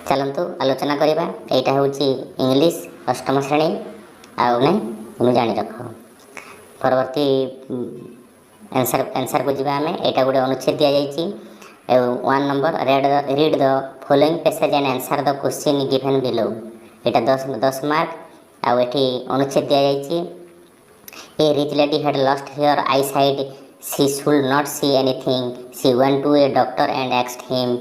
चलतु आलोचना करवा यहाँ हूँ इंग्लीश अष्टम श्रेणी आने तुम जाणी रख परवर्ती आंसर को जीवा आम यहाँ गोटे अनुच्छेद दि जाइए 1 number read the following passage and answer the question given below यहाँ 10 मार्क आठी अनुच्छेद दि जाइए a rich lady had lost her eyesight she should not see anything she went to a doctor and asked him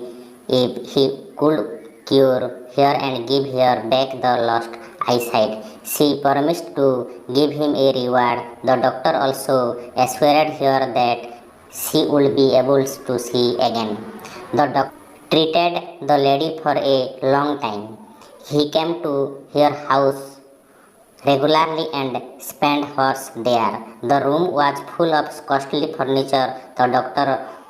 if he could cure her and give her back the lost eyesight. She promised to give him a reward. The doctor also assured her that she would be able to see again. The doctor treated the lady for a long time. He came to her house regularly and spent hours there. The room was full of costly furniture. The doctor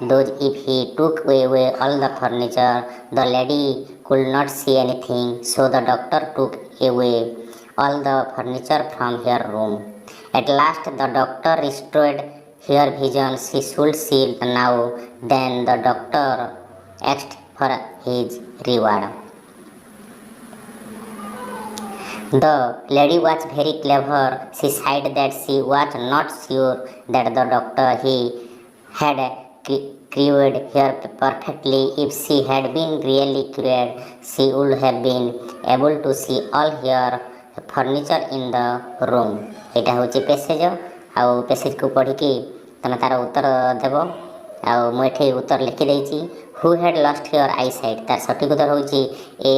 thought if he took away all the furniture, the lady could not see anything. So the doctor took away all the furniture from her room. At last the doctor restored her vision. She should see now. Then the doctor asked for his reward. The lady was very clever. She said that she was not sure that the doctor he had cured her perfectly. If she had been really cured, she would have been able to see all her furniture in the room. यहाँ हूँ passage आउ passage को पढ़ी तुम तार उत्तर देव आठी उत्तर लिखिदे who had lost your eye sight तार सठिक उत्तर हूँ a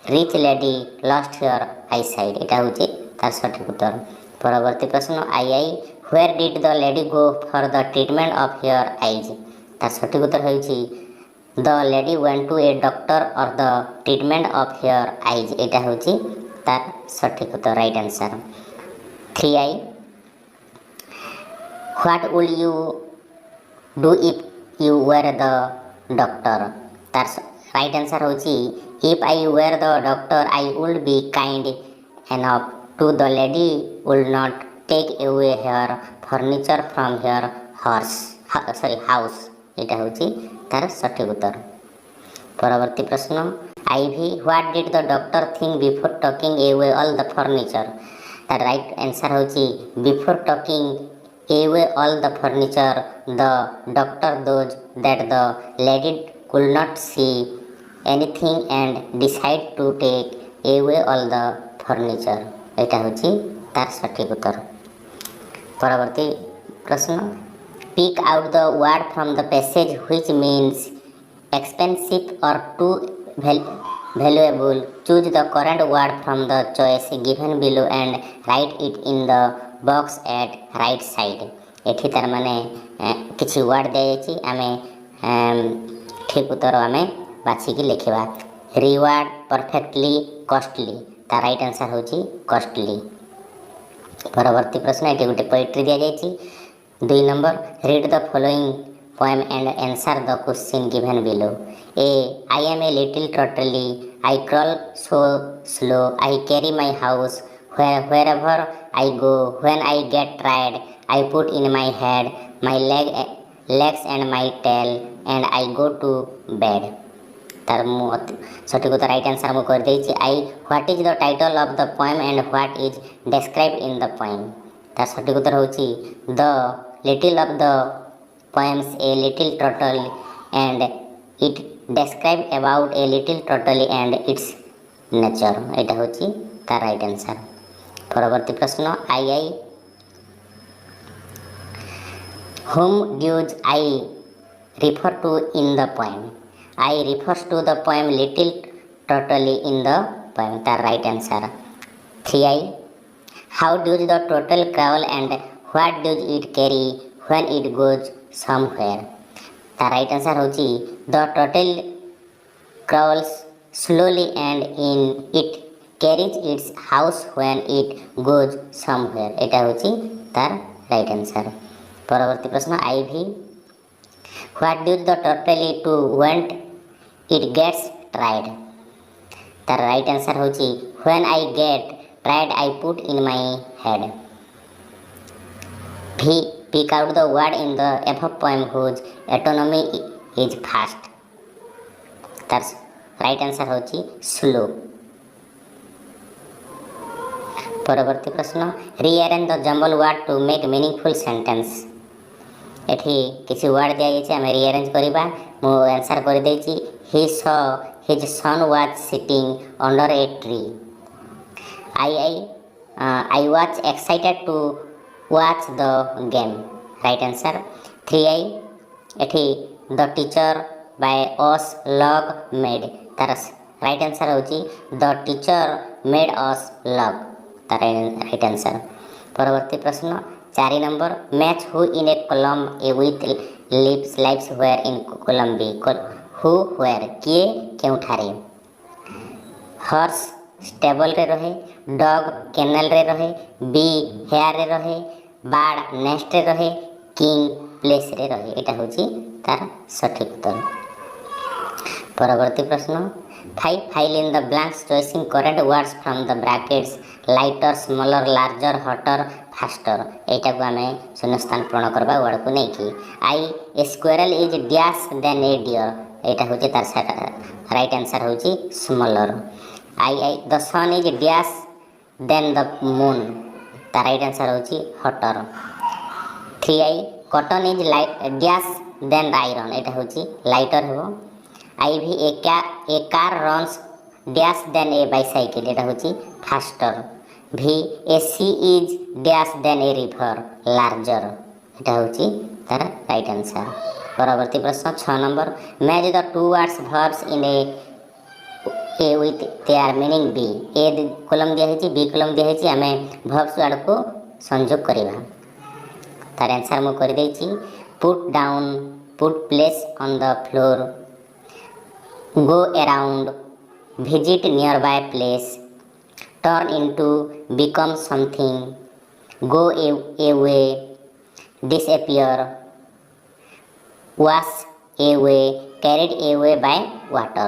rich lady lost your eye sight यहाँ हूँ तार सठिक उत्तर। परवर्ती प्रश्न i where did the lady go for the treatment of your eyes तार सठिक उत्तर हूँ the lady went to a doctor और the treatment of your eyes यहाँ हूँ तार सठिक उत्तर right answer. 3I what would you do if you were the doctor तार राइट आंसर हूँ if I were the doctor I would be kind enough to the lady would not take away her furniture from her house यहाँ हूँ तार सठिक उत्तर। परवर्ती प्रश्न IV what did the doctor think before taking away all the furniture तार right answer हूँ before taking away all the furniture the doctor thought that the lady could not see anything and decide to take away all the furniture यहाँ हूँ तार सठिक उत्तर। परवर्ती प्रश्न pick out the word from the passage which means expensive or too valuable. Choose the correct word from the choice given below and write it in the box at right side. एठी तार माने किछि word दे आमे ठीक उत्तर आमे बाछिकी लिखा reward perfectly costly तार राइट आंसर हूँ कॉस्टली। परवर्ती प्रश्न ये गोटे पोएट्री दि जाइए 2 number read the following poem and answer the question given below a I am a little turtle I crawl so slow I carry my house wherever I go when I get tired I put in my head my legs and my tail and I go to bed तार सठिक उत्तर right answer मुझे कर देछि i what is the title of the poem and what is described in the poem तार सठिक उत्तर होछि the little of the poems a little turtle and it describe about a little turtle and its nature यहाँ होछि तार right answer. परवर्ती प्रश्न आई whom does I refer to in the poem I refers to the poem Little Turtle in the poem the right answer। 3I how does the turtle crawl and what does it carry when it goes somewhere the right answer होची the turtle crawls slowly and in it carries its house when it goes somewhere यहाँ होची तार right answer. परवर्ती प्रश्न IV what does the turtle do when it gets tired तार right answer होची when I get tired I put in my head। Pick out the word in the above poem whose autonomy is fast तार right answer होची slow. परवर्ती प्रश्न rearrange the jumbled word to make meaningful sentence. एठी किसी word दिया जाइए आम rearrange करवा मु आंसर कर देछि he saw his son was sitting under a tree. I was excited to watch the game. Right answer 3i एठी the teacher by us lug made तार राइट आंसर होची the teacher made us lug तार right answer. परवर्ती प्रश्न 4 number match who in a column A with lips lives where in column B who where किए केउठारे। Horse stable रे रहे, dog kennel रे रहे, बी हेयर रे रहे, बार्ड नेस्ट रे रहे, किंग प्लेस रे रहे। एटा होची तार सठिक उत्तर। परवर्ती प्रश्न file in the blanks choosing correct words from the brackets lighter smaller larger hotter faster. एटा को आमे शून्य स्थान पूर्ण करबा वर्ड को नहीं कि i a squirrel is dash than a deer. एटा होची तार राइट आंसर होची smaller. I the sun is dash than the moon तार राइट आंसर होची hotter. 3i cotton is dash than iron. एटा होची लाइटर हो। I v a car runs dash than a bicycle. एटा होची faster. V a sea is dash than a river larger. एटा होची तार राइट आंसर। परवर्ती प्रश्न 6 number match the two words verbs in A with their meaning B. A column दिया है B column दिया है आमे वर्ब्स वर्ड को संयोग करबा तार आंसर मु कर देछि put down put place on the floor go around visit nearby place turn into become something go away disappear wash away carried away by water।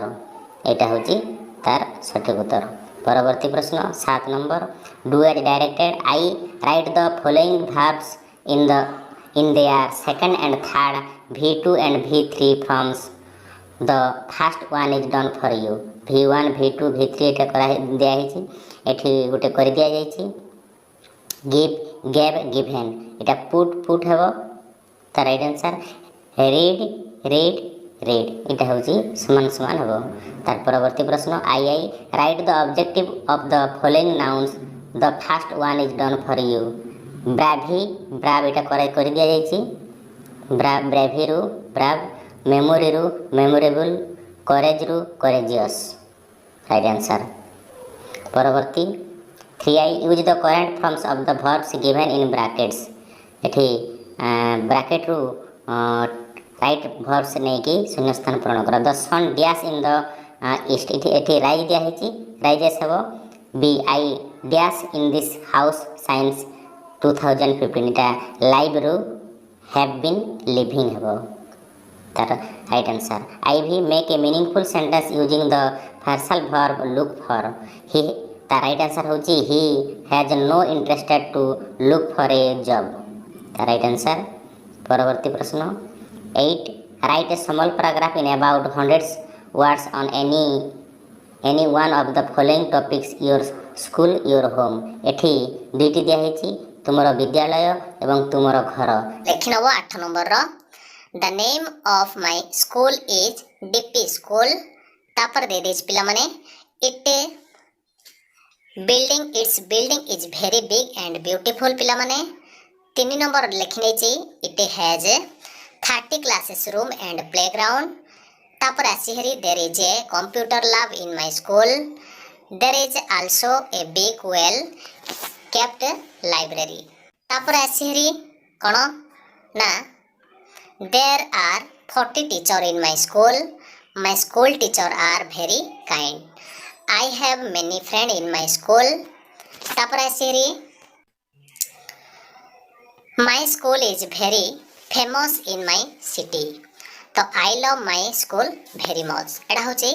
एटा होची तार सठिक उत्तर। परवर्ती प्रश्न 7 number do as directed I write the following verbs in their second and third v2 and v3 forms the first one is done for you। v1 v2 v3 एटा करा दिया है एठी गोटे कर दिया जाइछि गिव गेव गिवन। एटा put हेबो त right answer read read read. एटा होची समान समान हेबो। तार परवर्ती प्रश्न i write the objective of the following nouns the first one is done for you. Bravery brave एटा कर दिया जाइछि ब्रावी रु ब्राव मेमोरी रु मेमोरेबल करेज रु करेजियस राइट आंसर। परवर्ती 3i use the correct forms of the verbs given in brackets। एठी bracket रु राइट verbs नहीं कि शून्य स्थान पूर्ण कर। The sun dash in the east एठी राइज दिया है राइजेस हेबो B I dash in this house since 2015 एटा लाइव रु हैव बीन लिविंग हेबो तार right answer. I v make a meaningful sentence using the phrasal verb look for he तार right answer होची he has no interested to look for a job तार right answer. परवर्ती प्रश्न 8 write a small paragraph in about 100 words on any one of the following topics your school your home. एठी दुईटी दिया है तुमर विद्यालय एवं तुमर घर लिखि नबो 8 नंबर रो The name of my school is DP School। तापर दे देज पिला माने its building is very big and beautiful पिला माने 3 नंबर लिखने चाहिए it has 30 classes room and playground। तापर आसी हरी there is a computer lab in my school। there is also a big well kept library। तापर आसी हरी कौन ना there are 40 teachers in my school। my school teachers are very kind। I have many friends in my school। तापर आसी my school is very famous in my city। तो I love my school very much। एटा होची